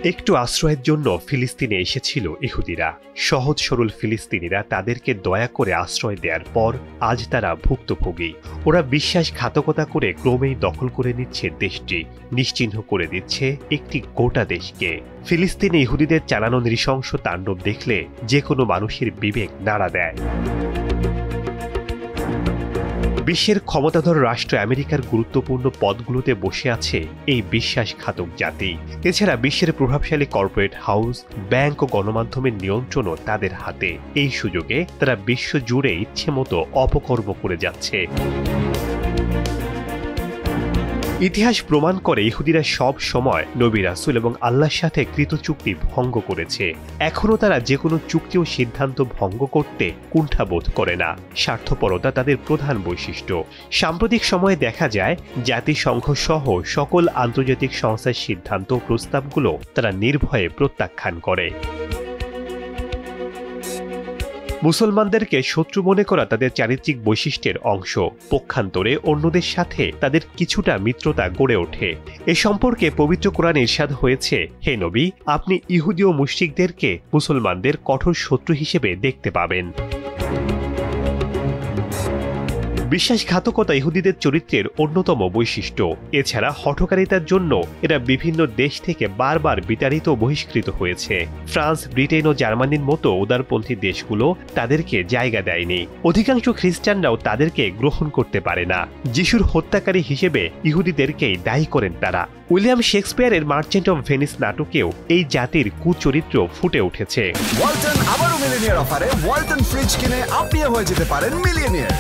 একটু আশ্রয়ের জন্য ফিলিস্তিনে এসেছিল ইহুদিরা। সহজ সরল ফিলিস্তিনিরা তাদেরকে দয়া করে আশ্রয় দেওয়ার পর আজ তারা ভুক্তভোগী। ওরা বিশ্বাসঘাতকতা করে ক্রমেই দখল করে নিচ্ছে দেশটি, নিশ্চিহ্ন করে দিচ্ছে একটি গোটা দেশকে। ফিলিস্তিনে ইহুদিদের চালানো নৃশংস তাণ্ডব দেখলে যে কোনো মানুষের বিবেক নাড়া দেয়। বিশ্বের ক্ষমতাধর রাষ্ট্র আমেরিকার গুরুত্বপূর্ণ পদগুলোতে বসে আছে এই বিশ্বাসঘাতক জাতি। এছাড়া বিশ্বের প্রভাবশালী কর্পোরেট হাউস, ব্যাংক ও গণমাধ্যমের নিয়ন্ত্রণও তাদের হাতে। এই সুযোগে তারা বিশ্ব জুড়ে ইচ্ছেমতো অপকর্ম করে যাচ্ছে। ইতিহাস প্রমাণ করে ইহুদিরা সব সময় নবী রাসূল এবং আল্লাহর সাথে কৃত চুক্তি ভঙ্গ করেছে। এখনও তারা যে কোনো চুক্তি ও সিদ্ধান্ত ভঙ্গ করতে কুণ্ঠাবোধ করে না। স্বার্থপরতা তাদের প্রধান বৈশিষ্ট্য। সাম্প্রতিক সময়ে দেখা যায় জাতিসংঘ সহ সকল আন্তর্জাতিক সংস্থার সিদ্ধান্ত ও প্রস্তাবগুলো তারা নির্ভয়ে প্রত্যাখ্যান করে। মুসলমানদেরকে শত্রু মনে করা তাদের চারিত্রিক বৈশিষ্ট্যের অংশ। পক্ষান্তরে অন্যদের সাথে তাদের কিছুটা মিত্রতা গড়ে ওঠে। এ সম্পর্কে পবিত্র কোরআনে ইরশাদ হয়েছে, হে নবী, আপনি ইহুদি ও মুশরিকদেরকে মুসলমানদের কঠোর শত্রু হিসেবে দেখতে পাবেন। বিশ্বাসঘাতকতা ইহুদিদের চরিত্রের অন্যতম বৈশিষ্ট্য। এছাড়া হঠকারিতার জন্য এরা বিভিন্ন দেশ থেকে বারবার বিতাড়িত ও বহিষ্কৃত হয়েছে। ফ্রান্স, ব্রিটেন ও জার্মানির মতো উদারপন্থী দেশগুলো তাদেরকে জায়গা দেয়নি। অধিকাংশ খ্রিস্টানরাও তাদেরকে গ্রহণ করতে পারে না। যিশুর হত্যাকারী হিসেবে ইহুদিদেরকেই দায়ী করেন তারা। উইলিয়াম শেক্সপিয়ারের মার্চেন্ট অফ ভেনিস নাটকেও এই জাতির কুচরিত্র ফুটে উঠেছে। ওয়ালটন আবারও মিলিয়নিয়ার অফারে ওয়ালটন ফ্রিজ কিনে আপনিও হয়ে যেতে পারেন মিলিয়নিয়ার।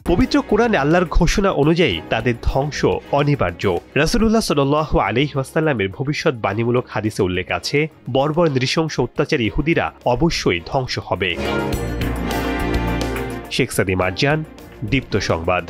পবিত্র কোরআনে আল্লাহর ঘোষণা অনুযায়ী তাদের ধ্বংস অনিবার্য। রাসূলুল্লাহ সাল্লাল্লাহু আলাইহি ওয়াসাল্লামের ভবিষ্যৎবাণীমূলক হাদিসে উল্লেখ আছে, বর্বর নৃশংস অত্যাচারী ইহুদিরা অবশ্যই ধ্বংস হবে। শেখ সাদি মারজান, দীপ্ত সংবাদ।